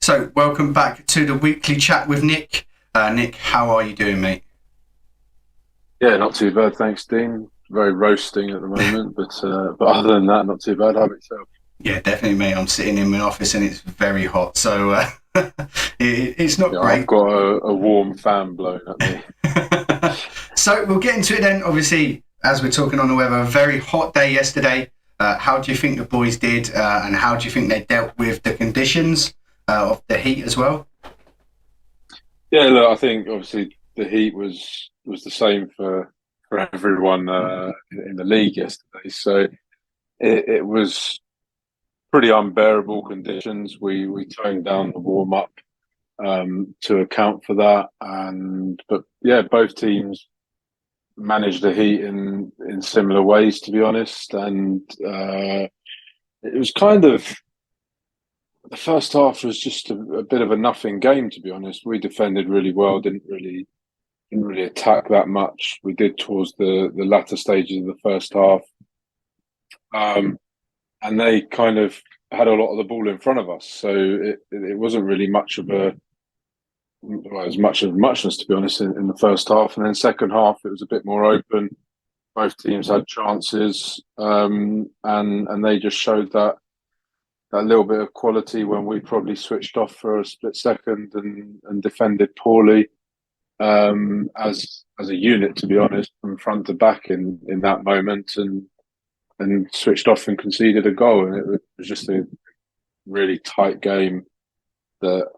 So, welcome back to the weekly chat with Nick. Nick, how are you doing, mate? Yeah, not too bad, thanks, Dean. Very roasting at the moment, but other than that, not too bad. How about yourself? Yeah, definitely, mate. I'm sitting in my office and it's very hot, so it's not Yeah, I've great. got a warm fan blowing at me. So, we'll get into it then. Obviously, as we're talking on the weather, a very hot day yesterday. How do you think the boys did, and how do you think they dealt with the conditions of the heat as well? Yeah, look, I think obviously the heat was the same for everyone in the league yesterday. So it was pretty unbearable conditions. We toned down the warm up to account for that, and but yeah, both teams managed the heat in similar ways, to be honest. And it was kind of the first half was just a bit of a nothing game, to be honest. We defended really well, didn't really attack that much. We did towards the latter stages of the first half, um, and they kind of had a lot of the ball in front of us. So it wasn't really much of a well, as much of muchness, to be honest, in the first half. And then second half, it was a bit more open. Both teams had chances, and they just showed that little bit of quality when we probably switched off for a split second and defended poorly, as a unit, to be honest, from front to back in that moment, and switched off and conceded a goal. And it was just a really tight game that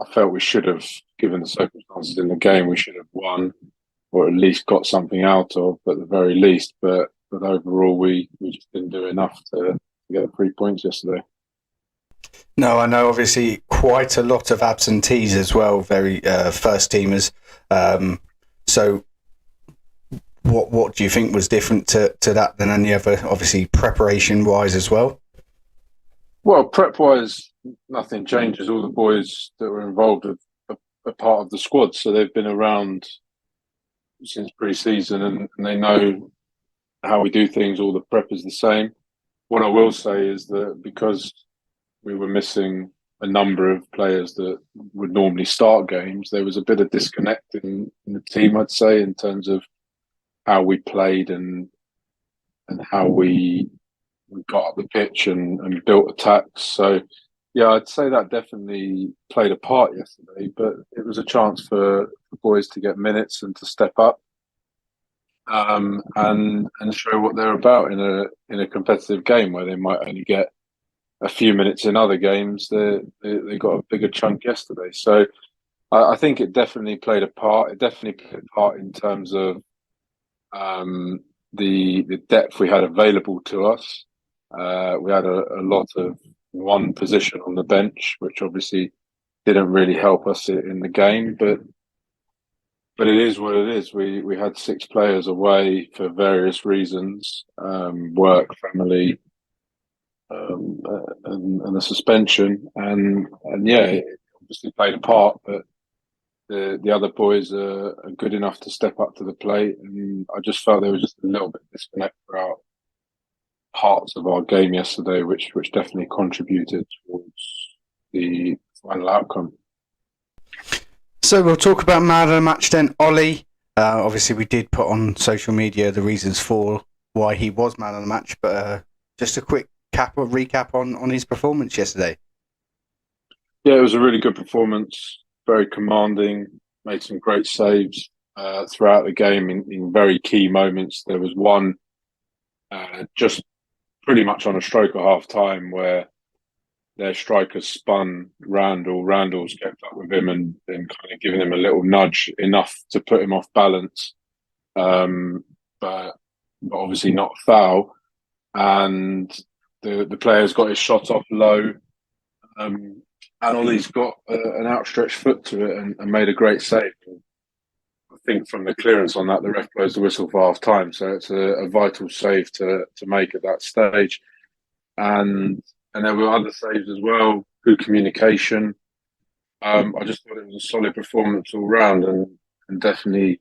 I felt we should have, given the circumstances in the game, we should have won or at least got something out of, at the very least. But overall, we just didn't do enough to get the 3 points yesterday. No, I know. Obviously, quite a lot of absentees as well. Very first teamers. So, what do you think was different to that than any other? Obviously, preparation wise as well. Well, prep wise, nothing changes. All the boys that were involved are part of the squad, so they've been around since pre-season, and they know how we do things. All the prep is the same. What I will say is that because we were missing a number of players that would normally start games, there was a bit of disconnect in the team, I'd say, in terms of how we played and how we got up the pitch and built attacks. So, yeah, I'd say that definitely played a part yesterday, but it was a chance for the boys to get minutes and to step up, and show what they're about in a competitive game where they might only get a few minutes in other games. They got a bigger chunk yesterday. So I think it definitely played a part. It definitely played a part in terms of the depth we had available to us. We had a lot of one position on the bench, which obviously didn't really help us in the game. But it is what it is. We had six players away for various reasons: work, family, and the suspension, and yeah, it obviously played a part. But the other boys are good enough to step up to the plate, and I just felt there was just a little bit of disconnect throughout parts of our game yesterday, which definitely contributed towards the final outcome. So we'll talk about man of the match then, Ollie. Obviously, we did put on social media the reasons for why he was man of the match, but just a quick recap on his performance yesterday. Yeah, it was a really good performance, very commanding, made some great saves throughout the game in very key moments. There was one just pretty much on a stroke of half time where their striker spun Randall. Randall's kept up with him and kind of given him a little nudge, enough to put him off balance, um, but, but obviously not foul. And the player's got his shot off low, um, and Ollie's got an outstretched foot to it and made a great save. I think from the clearance on that, the ref blows the whistle for half time. So it's a vital save to make at that stage. And there were other saves as well. Good communication. I just thought it was a solid performance all round, and definitely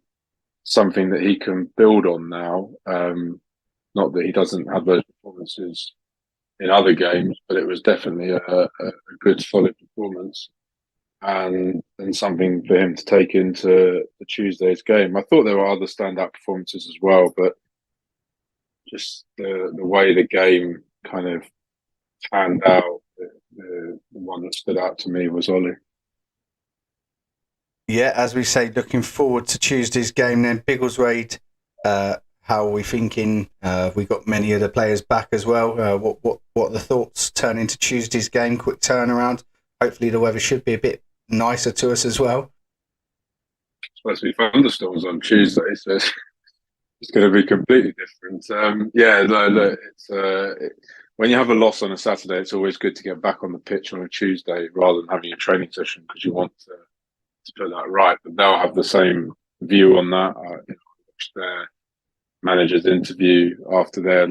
something that he can build on now. Not that he doesn't have those performances in other games, but it was definitely a good solid performance. and something for him to take into the Tuesday's game. I thought there were other standout performances as well, but just the way the game kind of panned out, the one that stood out to me was Ollie. Yeah, as we say, looking forward to Tuesday's game then. Biggleswade, how are we thinking? We got many of the players back as well. What are the thoughts turning to Tuesday's game? Quick turnaround. Hopefully the weather should be a bit nicer to us as well. It's supposed to be thunderstorms on Tuesday, so it's going to be completely different. Yeah, no, look, when you have a loss on a Saturday, it's always good to get back on the pitch on a Tuesday rather than having a training session because you want to put that right. But they'll have the same view on that. Watched their manager's interview after their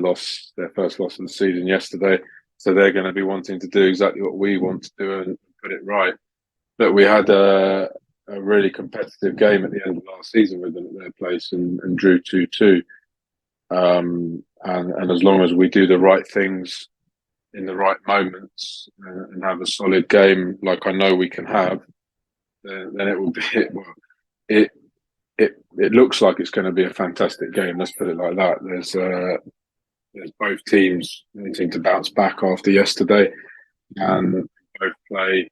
first loss of the season yesterday. So they're going to be wanting to do exactly what we want to do and put it right. But we had a really competitive game at the end of last season with them at their place and drew 2-2. And as long as we do the right things in the right moments and have a solid game like I know we can have, then it will be well. It looks like it's going to be a fantastic game. Let's put it like that. There's both teams needing to bounce back after yesterday, and both play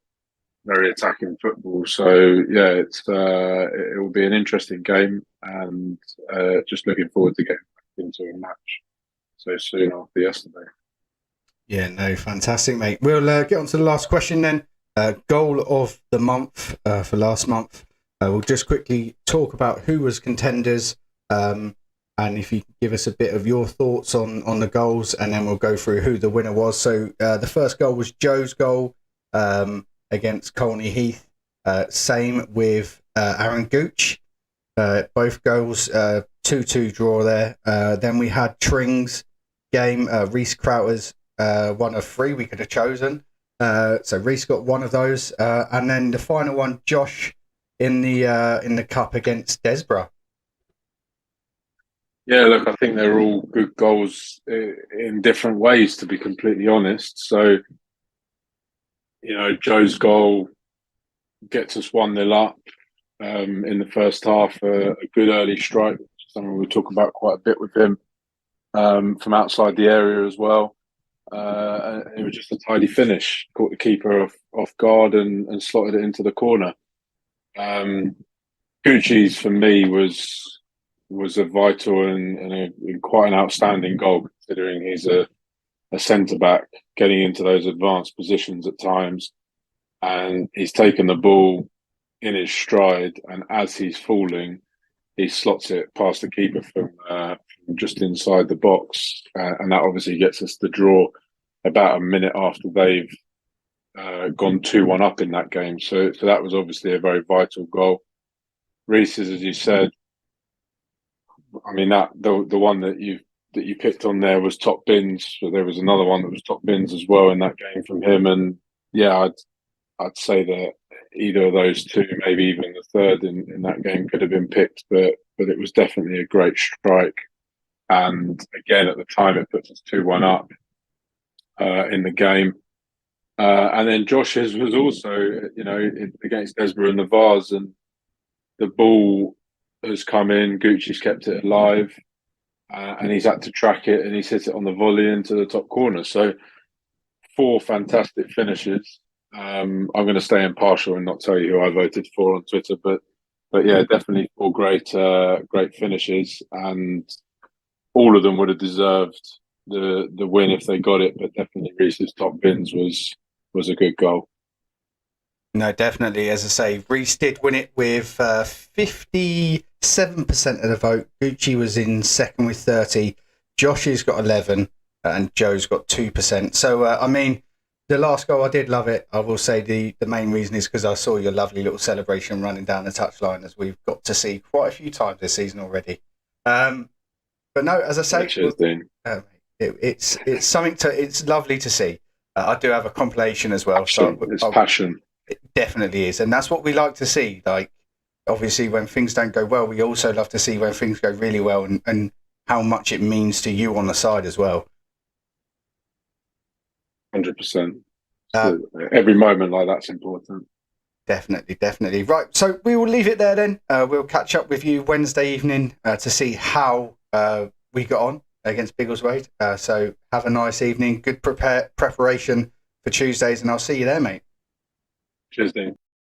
very attacking football. So yeah, it will be an interesting game, and just looking forward to getting back into a match so soon after yesterday. Yeah, no, fantastic, mate. We'll get on to the last question then. Goal of the month for last month. We'll just quickly talk about who was contenders, and if you can give us a bit of your thoughts on the goals, and then we'll go through who the winner was. So the first goal was Joe's goal against Colney Heath. Same with Aaron Gooch. Both goals, 2-2 draw there. Then we had Tring's game. Reese Crowther's one of three we could have chosen. So Reese got one of those. And then the final one, Josh in the cup against Desborough. Yeah, look, I think they're all good goals in different ways, to be completely honest. So, Joe's goal gets us 1-0 up in the first half, a good early strike, something we talk about quite a bit with him from outside the area as well. And it was just a tidy finish, caught the keeper off guard and slotted it into the corner. Gucci's for me was a vital and quite an outstanding goal, considering he's a centre back getting into those advanced positions at times, and he's taken the ball in his stride, and as he's falling, he slots it past the keeper from just inside the box, and that obviously gets us the draw about a minute after they've gone 2-1 up in that game. So that was obviously a very vital goal. Reese's, as you said, I mean, that the one that you picked on there was top bins, but there was another one that was top bins as well in that game from him. And yeah, I'd say that either of those two, maybe even the third in that game, could have been picked, but it was definitely a great strike. And again, at the time, it puts us 2-1 up in the game. And then Josh's was also, against Desborough and the Vars, and the ball has come in. Gucci's kept it alive, and he's had to track it, and he's hit it on the volley into the top corner. So 4 fantastic finishes. I'm going to stay impartial and not tell you who I voted for on Twitter, but yeah, definitely 4 great finishes, and all of them would have deserved the win if they got it. But definitely Reese's top bins was a good goal. No, definitely. As I say, Reese did win it with 57% of the vote. Gucci was in second with 30. Josh's got 11 and Joe's got 2%. So, I mean, the last goal, I did love it. I will say the main reason is because I saw your lovely little celebration running down the touchline, as we've got to see quite a few times this season already. But no, as I say, Cheers, Dean. It's something it's lovely to see. I do have a compilation as well. Passion. So it's passion. It definitely is. And that's what we like to see. Like, obviously, when things don't go well, we also love to see when things go really well and how much it means to you on the side as well. 100%. Every moment like that's important. Definitely. Right, so we will leave it there then. We'll catch up with you Wednesday evening to see how we got on against Biggleswade. So have a nice evening, good preparation for Tuesdays, and I'll see you there, mate. Cheers, Dean.